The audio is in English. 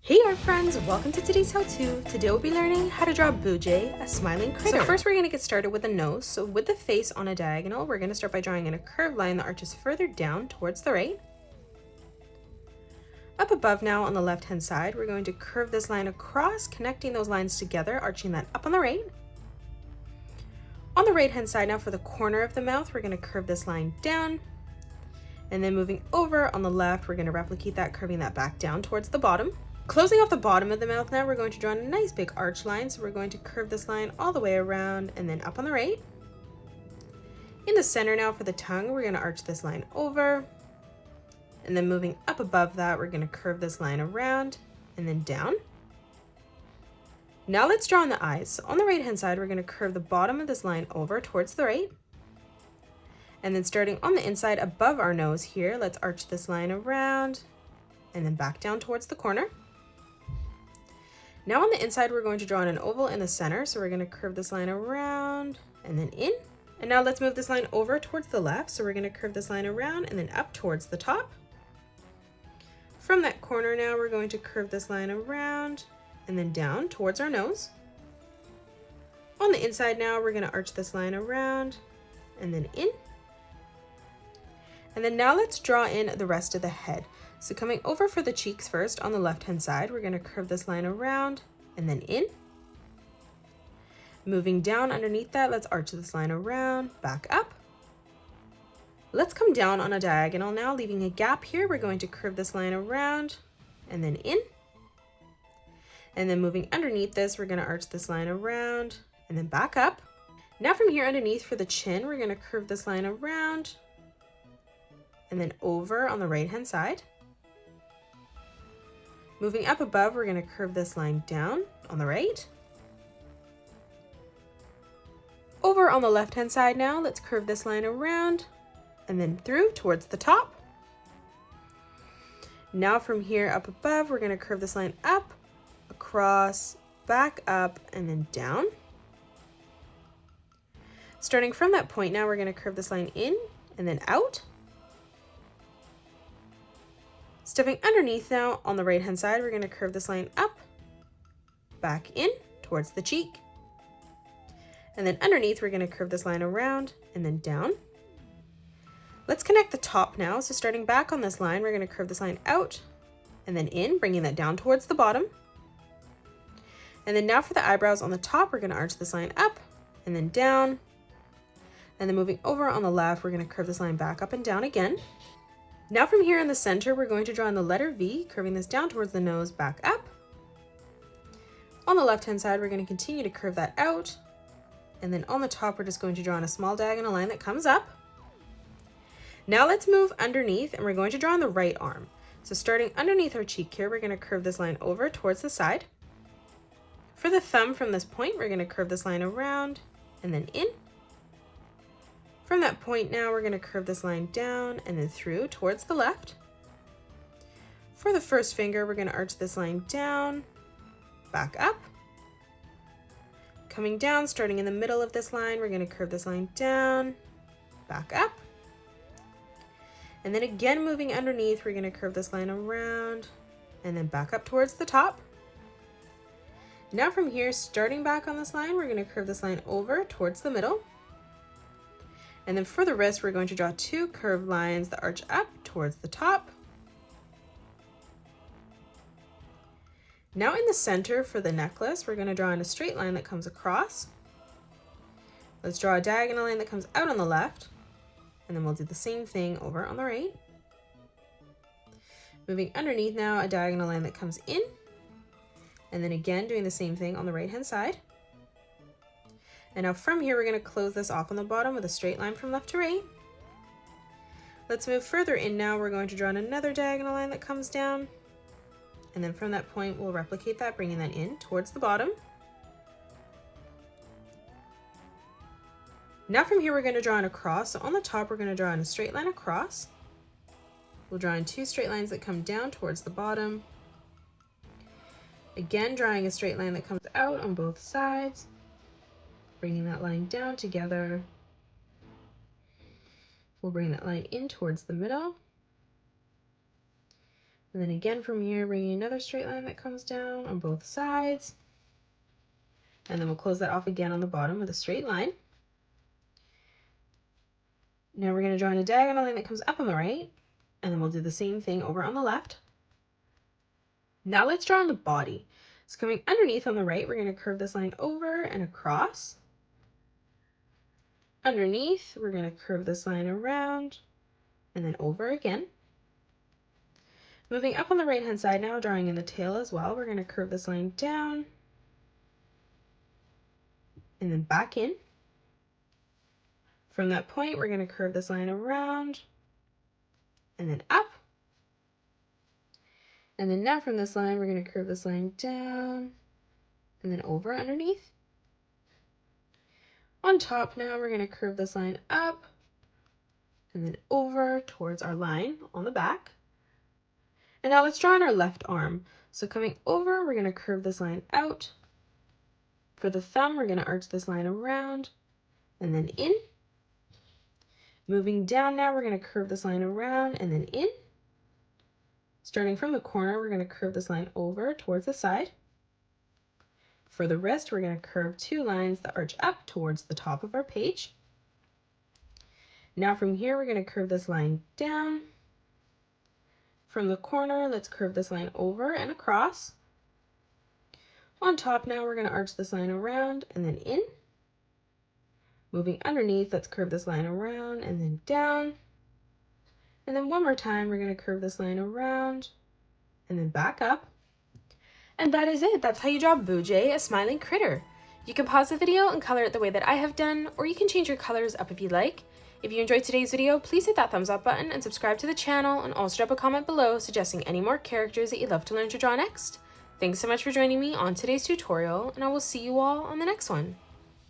Hey art friends, welcome to today's how-to. Today we'll be learning how to draw Boojay, a smiling critter. So first we're going to get started with the nose. So with the face on a diagonal, we're going to start by drawing in a curved line that arches further down towards the right. Up above now on the left hand side, we're going to curve this line across, connecting those lines together, arching that up on the right. On the right hand side now for the corner of the mouth, we're going to curve this line down. And then moving over on the left, we're going to replicate that, curving that back down towards the bottom. Closing off the bottom of the mouth now, we're going to draw a nice big arch line. So we're going to curve this line all the way around and then up on the right. In the center now for the tongue, we're going to arch this line over. And then moving up above that, we're going to curve this line around and then down. Now let's draw in the eyes. So on the right hand side, we're going to curve the bottom of this line over towards the right. And then starting on the inside above our nose here, let's arch this line around and then back down towards the corner. Now on the inside, we're going to draw in an oval in the center. So we're going to curve this line around and then in. And now let's move this line over towards the left. So we're going to curve this line around and then up towards the top. From that corner now, we're going to curve this line around and then down towards our nose. On the inside now, we're going to arch this line around and then in. And then now let's draw in the rest of the head. So coming over for the cheeks first on the left hand side, we're going to curve this line around and then in. Moving down underneath that, let's arch this line around, back up. Let's come down on a diagonal now, leaving a gap here. We're going to curve this line around and then in. And then moving underneath this, we're going to arch this line around and then back up. Now from here underneath for the chin, we're going to curve this line around and then over on the right hand side. Moving up above, we're going to curve this line down on the right. Over on the left hand side now, let's curve this line around and then through towards the top. Now from here up above, we're going to curve this line up, across, back up, and then down. Starting from that point now, we're going to curve this line in and then out. Stepping underneath now on the right hand side, we're going to curve this line up, back in towards the cheek. And then underneath, we're going to curve this line around and then down. Let's connect the top now. So starting back on this line, we're going to curve this line out and then in, bringing that down towards the bottom. And then now for the eyebrows on the top, we're going to arch this line up and then down. And then moving over on the left, we're going to curve this line back up and down again. Now from here in the center, we're going to draw in the letter V, curving this down towards the nose, back up. On the left-hand side, we're going to continue to curve that out. And then on the top, we're just going to draw in a small diagonal line that comes up. Now let's move underneath and we're going to draw in the right arm. So starting underneath our cheek here, we're going to curve this line over towards the side. For the thumb from this point, we're going to curve this line around and then in. From that point now, we're going to curve this line down and then through towards the left. For the first finger, we're going to arch this line down, back up. Coming down, starting in the middle of this line, we're going to curve this line down, back up. And then again, moving underneath, we're going to curve this line around and then back up towards the top. Now from here, starting back on this line, we're going to curve this line over towards the middle. And then for the wrist, we're going to draw two curved lines that arch up towards the top. Now in the center for the necklace, we're going to draw in a straight line that comes across. Let's draw a diagonal line that comes out on the left. And then we'll do the same thing over on the right. Moving underneath now, a diagonal line that comes in. And then again, doing the same thing on the right-hand side. And now from here, we're going to close this off on the bottom with a straight line from left to right. Let's move further in now. We're going to draw in another diagonal line that comes down. And then from that point, we'll replicate that, bringing that in towards the bottom. Now from here, we're going to draw in a cross. So on the top, we're going to draw in a straight line across. We'll draw in two straight lines that come down towards the bottom. Again, drawing a straight line that comes out on both sides. Bringing that line down together. We'll bring that line in towards the middle. And then again from here, bringing another straight line that comes down on both sides. And then we'll close that off again on the bottom with a straight line. Now we're going to draw in a diagonal line that comes up on the right, and then we'll do the same thing over on the left. Now let's draw on the body. So coming underneath on the right, we're going to curve this line over and across. Underneath, we're going to curve this line around and then over again. Moving up on the right hand side now, drawing in the tail as well, we're going to curve this line down and then back in. From that point, we're going to curve this line around and then up. And then now from this line, we're going to curve this line down and then over underneath. On top now, we're going to curve this line up and then over towards our line on the back. And now let's draw on our left arm. So coming over, we're going to curve this line out. For the thumb, we're going to arch this line around and then in. Moving down now, we're going to curve this line around and then in. Starting from the corner, we're going to curve this line over towards the side. For the wrist, we're going to curve two lines that arch up towards the top of our page. Now from here, we're going to curve this line down. From the corner, let's curve this line over and across. On top now, we're going to arch this line around and then in. Moving underneath, let's curve this line around and then down. And then one more time, we're going to curve this line around and then back up. And that is it. That's how you draw Boojay, a smiling critter. You can pause the video and color it the way that I have done, or you can change your colors up if you like. If you enjoyed today's video, please hit that thumbs up button and subscribe to the channel, and also drop a comment below suggesting any more characters that you'd love to learn to draw next. Thanks so much for joining me on today's tutorial, and I will see you all on the next one.